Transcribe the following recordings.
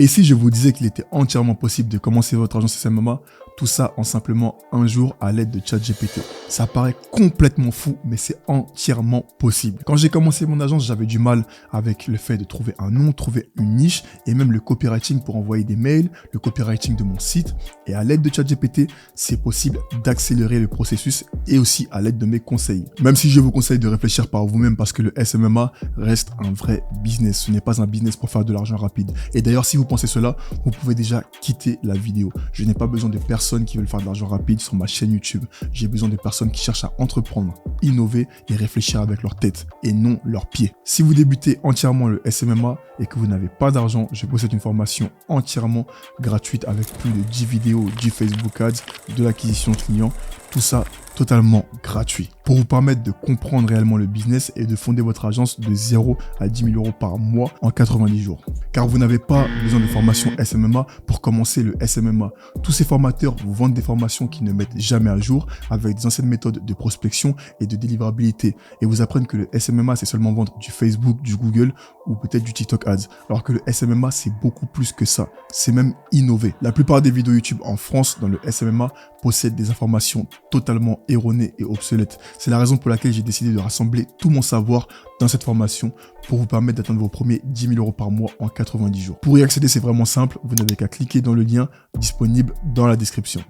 Et si je vous disais qu'il était entièrement possible de commencer votre agence SMMA, tout ça en simplement un jour à l'aide de ChatGPT. Ça paraît complètement fou, mais c'est entièrement possible. Quand j'ai commencé mon agence, j'avais du mal avec le fait de trouver un nom, trouver une niche et même le copywriting pour envoyer des mails, le copywriting de mon site. Et à l'aide de ChatGPT, c'est possible d'accélérer le processus et aussi à l'aide de mes conseils. Même si je vous conseille de réfléchir par vous-même parce que le SMMA reste un vrai business. Ce n'est pas un business pour faire de l'argent rapide. Et d'ailleurs, si vous pensez cela, vous pouvez déjà quitter la vidéo. Je n'ai pas besoin de personnes qui veulent faire de l'argent rapide sur ma chaîne YouTube. J'ai besoin de personnes qui cherchent à entreprendre, innover et réfléchir avec leur tête et non leurs pieds. Si vous débutez entièrement le SMMA et que vous n'avez pas d'argent, je possède une formation entièrement gratuite avec plus de 10 vidéos, 10 Facebook Ads, de l'acquisition client, tout ça totalement gratuit pour vous permettre de comprendre réellement le business et de fonder votre agence de 0 à 10 000 euros par mois en 90 jours. Car vous n'avez pas besoin de formation SMMA pour commencer le SMMA. Tous ces formateurs vous vendent des formations qui ne mettent jamais à jour avec des anciennes méthodes de prospection et de délivrabilité et vous apprennent que le SMMA c'est seulement vendre du Facebook, du Google ou peut-être du TikTok Ads. Alors que le SMMA c'est beaucoup plus que ça. C'est même innover. La plupart des vidéos YouTube en France dans le SMMA possèdent des informations totalement erronées et obsolètes. C'est la raison pour laquelle j'ai décidé de rassembler tout mon savoir dans cette formation pour vous permettre d'atteindre vos premiers 10 000 euros par mois en 90 jours. Pour y accéder, c'est vraiment simple. Vous n'avez qu'à cliquer dans le lien disponible dans la description.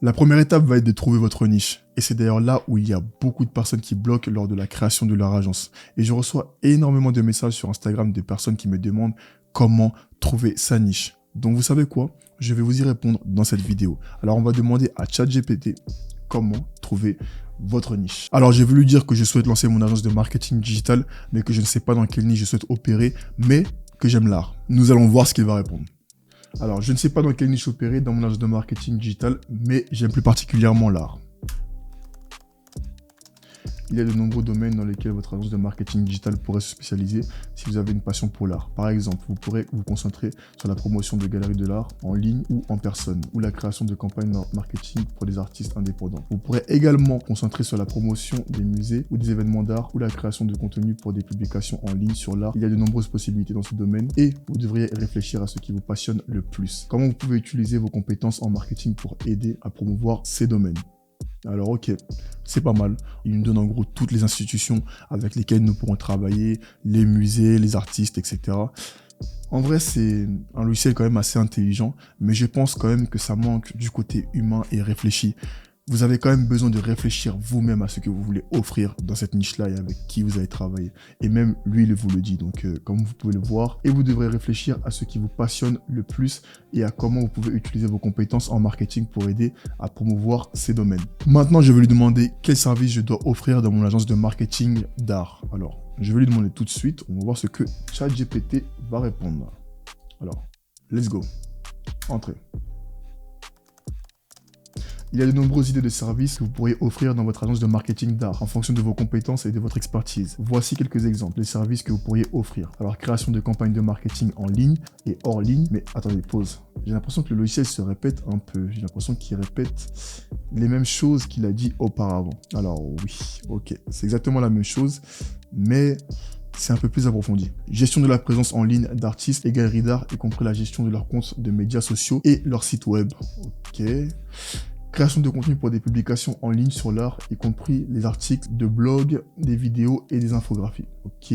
La première étape va être de trouver votre niche. Et c'est d'ailleurs là où il y a beaucoup de personnes qui bloquent lors de la création de leur agence. Et je reçois énormément de messages sur Instagram de personnes qui me demandent comment trouver sa niche. Donc vous savez quoi? Je vais vous y répondre dans cette vidéo. Alors on va demander à ChatGPT comment trouver votre niche. Alors j'ai voulu dire que je souhaite lancer mon agence de marketing digital, mais que je ne sais pas dans quelle niche je souhaite opérer, mais que j'aime l'art. Nous allons voir ce qu'il va répondre. Alors je ne sais pas dans quelle niche opérer dans mon agence de marketing digital, mais j'aime plus particulièrement l'art. Il y a de nombreux domaines dans lesquels votre agence de marketing digital pourrait se spécialiser si vous avez une passion pour l'art. Par exemple, vous pourrez vous concentrer sur la promotion de galeries de l'art en ligne ou en personne, ou la création de campagnes marketing pour des artistes indépendants. Vous pourrez également vous concentrer sur la promotion des musées ou des événements d'art ou la création de contenu pour des publications en ligne sur l'art. Il y a de nombreuses possibilités dans ce domaine et vous devriez réfléchir à ce qui vous passionne le plus. Comment vous pouvez utiliser vos compétences en marketing pour aider à promouvoir ces domaines? Alors ok, c'est pas mal. Il nous donne en gros toutes les institutions avec lesquelles nous pourrons travailler, les musées, les artistes, etc. En vrai, c'est un logiciel quand même assez intelligent, mais je pense quand même que ça manque du côté humain et réfléchi. Vous avez quand même besoin de réfléchir vous-même à ce que vous voulez offrir dans cette niche-là et avec qui vous allez travailler. Et même lui, il vous le dit. Donc, comme vous pouvez le voir, et vous devrez réfléchir à ce qui vous passionne le plus et à comment vous pouvez utiliser vos compétences en marketing pour aider à promouvoir ces domaines. Maintenant, je vais lui demander quel service je dois offrir dans mon agence de marketing d'art. Alors, je vais lui demander tout de suite. On va voir ce que ChatGPT va répondre. Alors, let's go. Entrez. Il y a de nombreuses idées de services que vous pourriez offrir dans votre agence de marketing d'art en fonction de vos compétences et de votre expertise. Voici quelques exemples de services que vous pourriez offrir. Alors, création de campagnes de marketing en ligne et hors ligne. Mais attendez, pause. J'ai l'impression que le logiciel se répète un peu. J'ai l'impression qu'il répète les mêmes choses qu'il a dit auparavant. Alors oui, ok, c'est exactement la même chose, mais c'est un peu plus approfondi. Gestion de la présence en ligne d'artistes et galeries d'art, y compris la gestion de leurs comptes de médias sociaux et leur site web. Ok. Création de contenu pour des publications en ligne sur l'art, y compris les articles de blog, des vidéos et des infographies. Ok.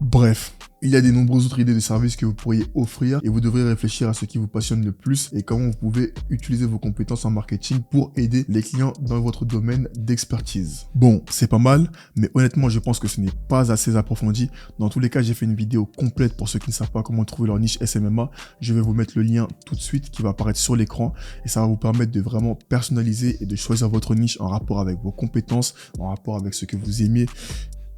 Bref, il y a de nombreuses autres idées de services que vous pourriez offrir et vous devrez réfléchir à ce qui vous passionne le plus et comment vous pouvez utiliser vos compétences en marketing pour aider les clients dans votre domaine d'expertise. Bon, c'est pas mal, mais honnêtement, je pense que ce n'est pas assez approfondi. Dans tous les cas, j'ai fait une vidéo complète pour ceux qui ne savent pas comment trouver leur niche SMMA. Je vais vous mettre le lien tout de suite qui va apparaître sur l'écran et ça va vous permettre de vraiment personnaliser et de choisir votre niche en rapport avec vos compétences, en rapport avec ce que vous aimez,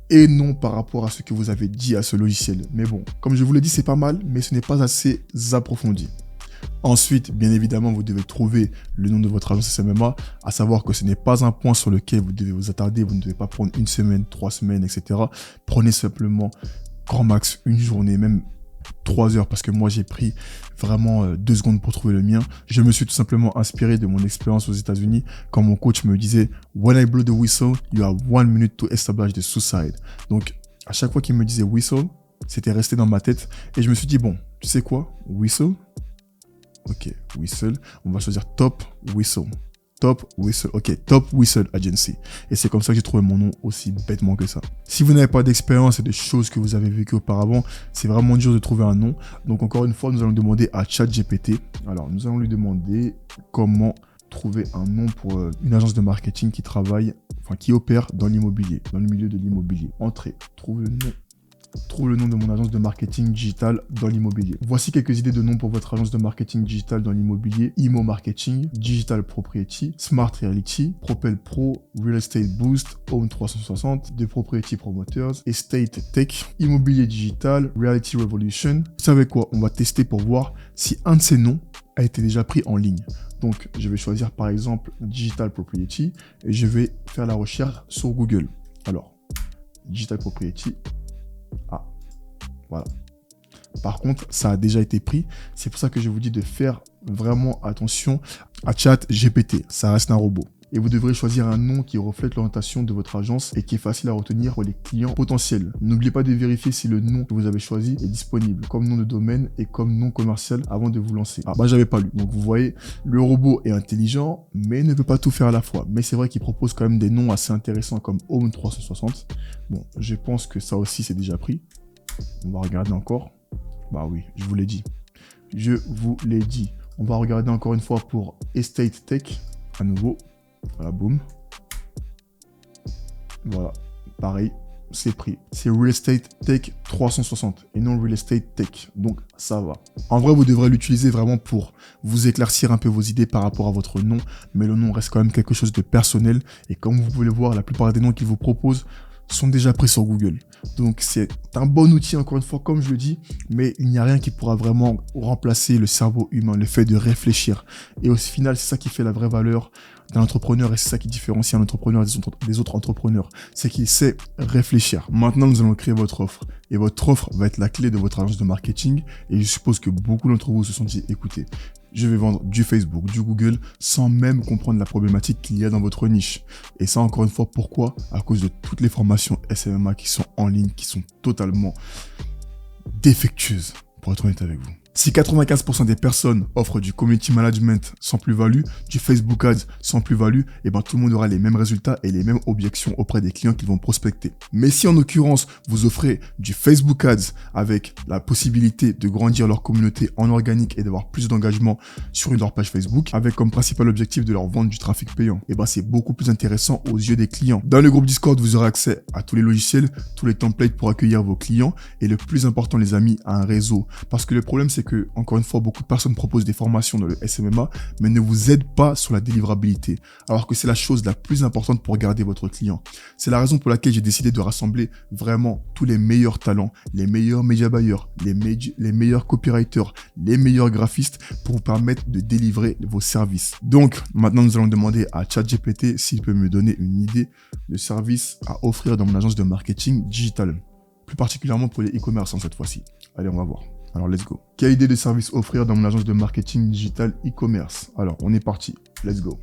et non par rapport à ce que vous avez dit à ce logiciel. Mais bon, comme je vous l'ai dit, c'est pas mal, mais ce n'est pas assez approfondi. Ensuite, bien évidemment, vous devez trouver le nom de votre agence SMMA, à savoir que ce n'est pas un point sur lequel vous devez vous attarder, vous ne devez pas prendre 1 semaine, 3 semaines, etc. Prenez simplement grand max une journée, même 3 heures, parce que moi j'ai pris vraiment 2 secondes pour trouver le mien. Je me suis tout simplement inspiré de mon expérience aux États-Unis quand mon coach me disait "When I blow the whistle, you have 1 minute to establish the suicide." Donc à chaque fois qu'il me disait whistle, C'était resté dans ma tête. Et je me suis dit, bon, tu sais quoi? Whistle. Ok, Whistle. On va choisir Top Whistle. Top Whistle, ok, Top Whistle Agency. Et c'est comme ça que j'ai trouvé mon nom, aussi bêtement que ça. Si vous n'avez pas d'expérience et de choses que vous avez vécues auparavant, c'est vraiment dur de trouver un nom. Donc encore une fois, nous allons demander à ChatGPT. Alors, nous allons lui demander comment trouver un nom pour une agence de marketing qui travaille, enfin qui opère dans l'immobilier, dans le milieu de l'immobilier. Entrée, trouve le nom. Trouve le nom de mon agence de marketing digital dans l'immobilier. Voici quelques idées de noms pour votre agence de marketing digital dans l'immobilier. Imo Marketing, Digital Propriety, Smart Reality, Propel Pro, Real Estate Boost, Home 360, The Propriety Promoters, Estate Tech, Immobilier Digital, Reality Revolution. Vous savez quoi? On va tester pour voir si un de ces noms a été déjà pris en ligne. Donc, je vais choisir par exemple Digital Propriety et je vais faire la recherche sur Google. Alors, Digital Propriety. Ah, voilà. Par contre, ça a déjà été pris. C'est pour ça que je vous dis de faire vraiment attention à ChatGPT. Ça reste un robot. Et vous devrez choisir un nom qui reflète l'orientation de votre agence et qui est facile à retenir pour les clients potentiels. N'oubliez pas de vérifier si le nom que vous avez choisi est disponible comme nom de domaine et comme nom commercial avant de vous lancer. Ah bah j'avais pas lu. Donc vous voyez, le robot est intelligent mais ne peut pas tout faire à la fois. Mais c'est vrai qu'il propose quand même des noms assez intéressants comme Home 360. Bon, je pense que ça aussi c'est déjà pris. On va regarder encore. Bah oui, je vous l'ai dit. Je vous l'ai dit. On va regarder encore une fois pour Estate Tech à nouveau. Voilà, boum. Voilà, pareil, c'est pris. C'est Real Estate Tech 360 et non Real Estate Tech. Donc, ça va. En vrai, vous devrez l'utiliser vraiment pour vous éclaircir un peu vos idées par rapport à votre nom. Mais le nom reste quand même quelque chose de personnel. Et comme vous pouvez le voir, la plupart des noms qu'il vous propose sont déjà pris sur Google. Donc c'est un bon outil, encore une fois, comme je le dis, mais il n'y a rien qui pourra vraiment remplacer le cerveau humain, le fait de réfléchir. Et au final, c'est ça qui fait la vraie valeur d'un entrepreneur et c'est ça qui différencie un entrepreneur des autres entrepreneurs. C'est qu'il sait réfléchir. Maintenant, nous allons créer votre offre. Et votre offre va être la clé de votre agence de marketing. Et je suppose que beaucoup d'entre vous se sont dit, écoutez, je vais vendre du Facebook, du Google, sans même comprendre la problématique qu'il y a dans votre niche. Et ça, encore une fois, pourquoi? À cause de toutes les formations SMMA qui sont en ligne, qui sont totalement défectueuses, pour être honnête avec vous. Si 95% des personnes offrent du community management sans plus-value, du Facebook Ads sans plus-value, et ben tout le monde aura les mêmes résultats et les mêmes objections auprès des clients qui vont prospecter. Mais si en l'occurrence, vous offrez du Facebook Ads avec la possibilité de grandir leur communauté en organique et d'avoir plus d'engagement sur leur page Facebook, avec comme principal objectif de leur vendre du trafic payant, et ben c'est beaucoup plus intéressant aux yeux des clients. Dans le groupe Discord, vous aurez accès à tous les logiciels, tous les templates pour accueillir vos clients, et le plus important les amis, à un réseau. Parce que le problème c'est que, encore une fois, beaucoup de personnes proposent des formations dans le SMMA, mais ne vous aident pas sur la délivrabilité, alors que c'est la chose la plus importante pour garder votre client. C'est la raison pour laquelle j'ai décidé de rassembler vraiment tous les meilleurs talents, les meilleurs média buyers, les meilleurs copywriters, les meilleurs graphistes pour vous permettre de délivrer vos services. Donc, maintenant, nous allons demander à ChatGPT s'il peut me donner une idée de service à offrir dans mon agence de marketing digital, plus particulièrement pour les e-commerce cette fois-ci. Allez, on va voir. Alors, let's go. Quelle idée de service offrir dans mon agence de marketing digital e-commerce? Alors, on est parti. Let's go.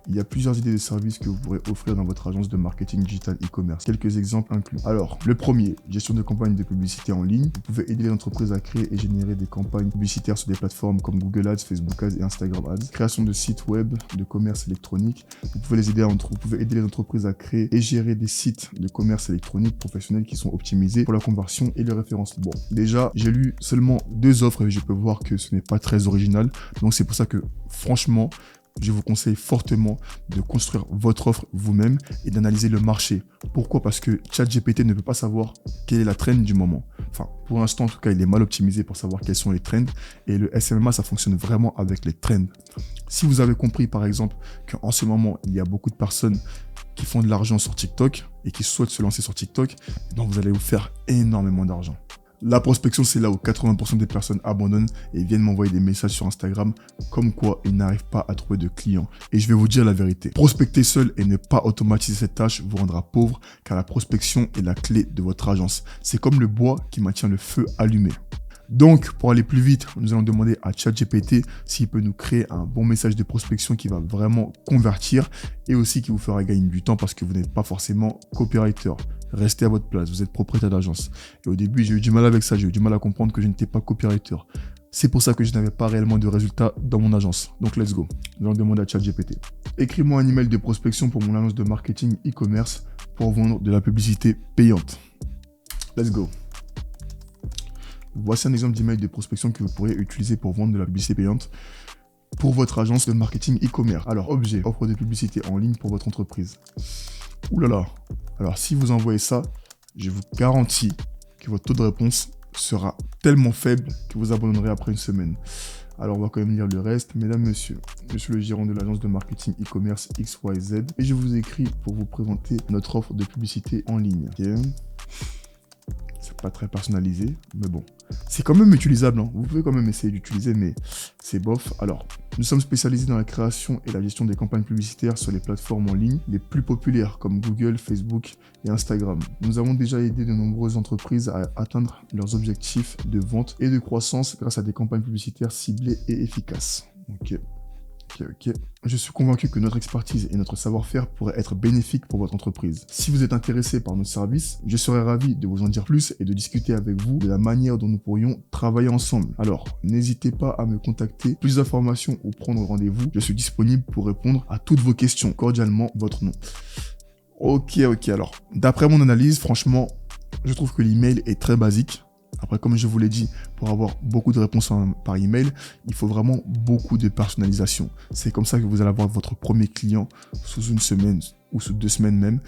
Il y a plusieurs idées de services que vous pourrez offrir dans votre agence de marketing digital e-commerce. Quelques exemples inclus. Alors, le premier, gestion de campagnes de publicité en ligne. Vous pouvez aider les entreprises à créer et générer des campagnes publicitaires sur des plateformes comme Google Ads, Facebook Ads et Instagram Ads. Création de sites web de commerce électronique. Vous pouvez aider les entreprises à créer et gérer des sites de commerce électronique professionnels qui sont optimisés pour la conversion et le référencement. Bon, déjà, j'ai lu seulement 2 offres et je peux voir que ce n'est pas très original. Donc, c'est pour ça que, franchement, je vous conseille fortement de construire votre offre vous-même et d'analyser le marché. Pourquoi? Parce que ChatGPT ne peut pas savoir quelle est la trend du moment. Enfin, pour l'instant, en tout cas, il est mal optimisé pour savoir quels sont les trends. Et le SMMA, ça fonctionne vraiment avec les trends. Si vous avez compris, par exemple, qu'en ce moment, il y a beaucoup de personnes qui font de l'argent sur TikTok et qui souhaitent se lancer sur TikTok, donc vous allez vous faire énormément d'argent. La prospection, c'est là où 80% des personnes abandonnent et viennent m'envoyer des messages sur Instagram comme quoi ils n'arrivent pas à trouver de clients. Et je vais vous dire la vérité. Prospecter seul et ne pas automatiser cette tâche vous rendra pauvre car la prospection est la clé de votre agence. C'est comme le bois qui maintient le feu allumé. Donc, pour aller plus vite, nous allons demander à ChatGPT s'il peut nous créer un bon message de prospection qui va vraiment convertir et aussi qui vous fera gagner du temps parce que vous n'êtes pas forcément copywriter. restez à votre place, vous êtes propriétaire d'agence. Et au début, j'ai eu du mal avec ça, j'ai eu du mal à comprendre que je n'étais pas copywriter. C'est pour ça que je n'avais pas réellement de résultats dans mon agence. Donc let's go. Je vais demander à ChatGPT. Écris-moi un email de prospection pour mon agence de marketing e-commerce pour vendre de la publicité payante. Let's go. Voici un exemple d'email de prospection que vous pourrez utiliser pour vendre de la publicité payante pour votre agence de marketing e-commerce. Alors, objet, offre de publicité en ligne pour votre entreprise. Ouh là là. Alors, si vous envoyez ça, je vous garantis que votre taux de réponse sera tellement faible que vous abandonnerez après une semaine. Alors, on va quand même lire le reste. Mesdames, messieurs, je suis le gérant de l'agence de marketing e-commerce XYZ et je vous écris pour vous présenter notre offre de publicité en ligne. Okay. C'est pas très personnalisé, mais bon. C'est quand même utilisable, hein. Vous pouvez quand même essayer d'utiliser, mais c'est bof. Alors, nous sommes spécialisés dans la création et la gestion des campagnes publicitaires sur les plateformes en ligne les plus populaires comme Google, Facebook et Instagram. Nous avons déjà aidé de nombreuses entreprises à atteindre leurs objectifs de vente et de croissance grâce à des campagnes publicitaires ciblées et efficaces. Ok. Je suis convaincu que notre expertise et notre savoir-faire pourraient être bénéfiques pour votre entreprise. Si vous êtes intéressé par nos services, je serais ravi de vous en dire plus et de discuter avec vous de la manière dont nous pourrions travailler ensemble. Alors, n'hésitez pas à me contacter. Plus d'informations ou prendre rendez-vous. Je suis disponible pour répondre à toutes vos questions. Cordialement, votre nom. Ok. Alors, d'après mon analyse, franchement, je trouve que l'email est très basique. Après, comme je vous l'ai dit, pour avoir beaucoup de réponses par email, il faut vraiment beaucoup de personnalisation. C'est comme ça que vous allez avoir votre premier client sous une semaine ou sous 2 semaines même.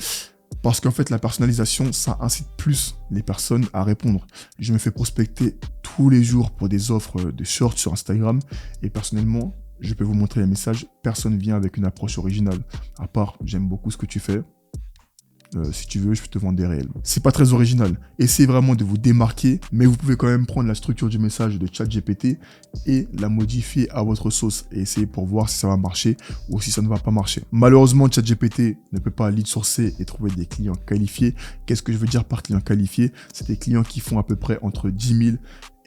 Parce qu'en fait, la personnalisation, ça incite plus les personnes à répondre. Je me fais prospecter tous les jours pour des offres de shorts sur Instagram. Et personnellement, je peux vous montrer les messages. Personne vient avec une approche originale. À part, j'aime beaucoup ce que tu fais. Si tu veux, je peux te vendre des réels. C'est pas très original. Essayez vraiment de vous démarquer, mais vous pouvez quand même prendre la structure du message de ChatGPT et la modifier à votre sauce et essayer pour voir si ça va marcher ou si ça ne va pas marcher. Malheureusement, ChatGPT ne peut pas lead sourcer et trouver des clients qualifiés. Qu'est-ce que je veux dire par clients qualifiés? C'est des clients qui font à peu près entre 10 000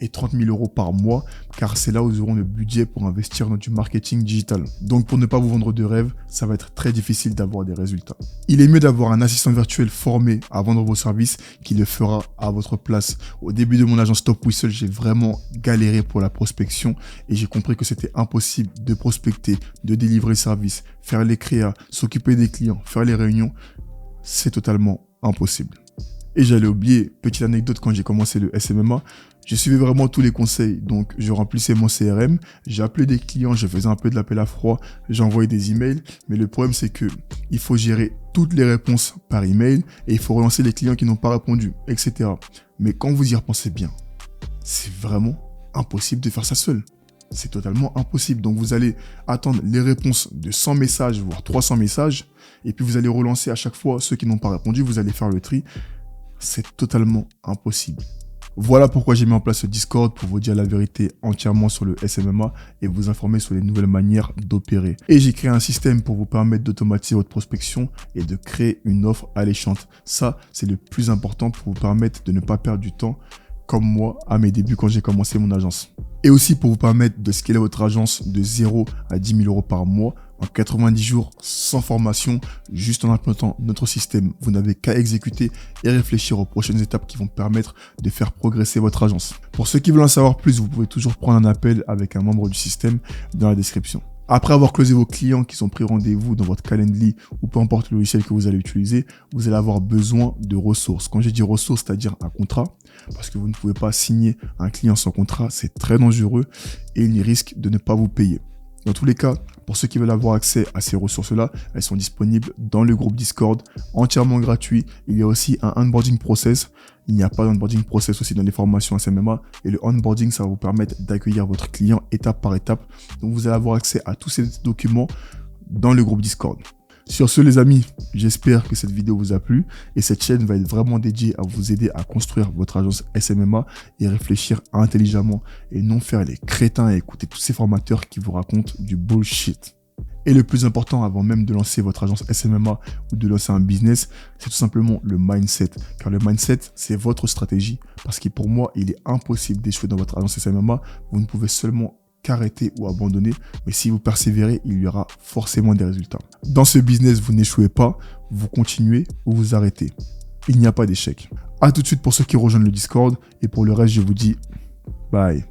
et 30 000 euros par mois, car c'est là où ils auront le budget pour investir dans du marketing digital. Donc pour ne pas vous vendre de rêve, ça va être très difficile d'avoir des résultats. Il est mieux d'avoir un assistant virtuel formé à vendre vos services qui le fera à votre place. Au début de mon agence Top Whistle, j'ai vraiment galéré pour la prospection et j'ai compris que c'était impossible de prospecter, de délivrer le service, faire les créas, s'occuper des clients, faire les réunions. C'est totalement impossible. Et j'allais oublier, petite anecdote, quand j'ai commencé le SMMA, je suivais vraiment tous les conseils. Donc, je remplissais mon CRM, j'ai appelé des clients, je faisais un peu de l'appel à froid, j'envoyais des emails. Mais le problème, c'est que il faut gérer toutes les réponses par email et il faut relancer les clients qui n'ont pas répondu, etc. Mais quand vous y repensez bien, c'est vraiment impossible de faire ça seul. C'est totalement impossible. Donc, vous allez attendre les réponses de 100 messages, voire 300 messages. Et puis, vous allez relancer à chaque fois ceux qui n'ont pas répondu. Vous allez faire le tri. C'est totalement impossible. Voilà pourquoi j'ai mis en place ce Discord pour vous dire la vérité entièrement sur le SMMA et vous informer sur les nouvelles manières d'opérer. Et j'ai créé un système pour vous permettre d'automatiser votre prospection et de créer une offre alléchante. Ça, c'est le plus important pour vous permettre de ne pas perdre du temps comme moi à mes débuts quand j'ai commencé mon agence. Et aussi pour vous permettre de scaler votre agence de 0 à 10 000 euros par mois en 90 jours sans formation, juste en implantant notre système. Vous n'avez qu'à exécuter et réfléchir aux prochaines étapes qui vont permettre de faire progresser votre agence. Pour ceux qui veulent en savoir plus, vous pouvez toujours prendre un appel avec un membre du système dans la description. Après avoir closé vos clients qui ont pris rendez-vous dans votre Calendly ou peu importe le logiciel que vous allez utiliser, vous allez avoir besoin de ressources. Quand j'ai dit ressources, c'est-à-dire un contrat, parce que vous ne pouvez pas signer un client sans contrat, c'est très dangereux et il risque de ne pas vous payer. Dans tous les cas, pour ceux qui veulent avoir accès à ces ressources-là, elles sont disponibles dans le groupe Discord, entièrement gratuit. Il y a aussi un onboarding process. Il n'y a pas d'onboarding process aussi dans les formations SMMA. Et le onboarding, ça va vous permettre d'accueillir votre client étape par étape. Donc, vous allez avoir accès à tous ces documents dans le groupe Discord. Sur ce, les amis, j'espère que cette vidéo vous a plu et cette chaîne va être vraiment dédiée à vous aider à construire votre agence SMMA et réfléchir intelligemment et non faire les crétins et écouter tous ces formateurs qui vous racontent du bullshit. Et le plus important, avant même de lancer votre agence SMMA ou de lancer un business, c'est tout simplement le mindset. Car le mindset, c'est votre stratégie. Parce que pour moi, il est impossible d'échouer dans votre agence SMMA. Vous ne pouvez seulement qu'arrêter ou abandonner, mais si vous persévérez, il y aura forcément des résultats. Dans ce business, vous n'échouez pas, vous continuez ou vous arrêtez. il n'y a pas d'échec. À tout de suite pour ceux qui rejoignent le Discord. Et pour le reste, je vous dis bye.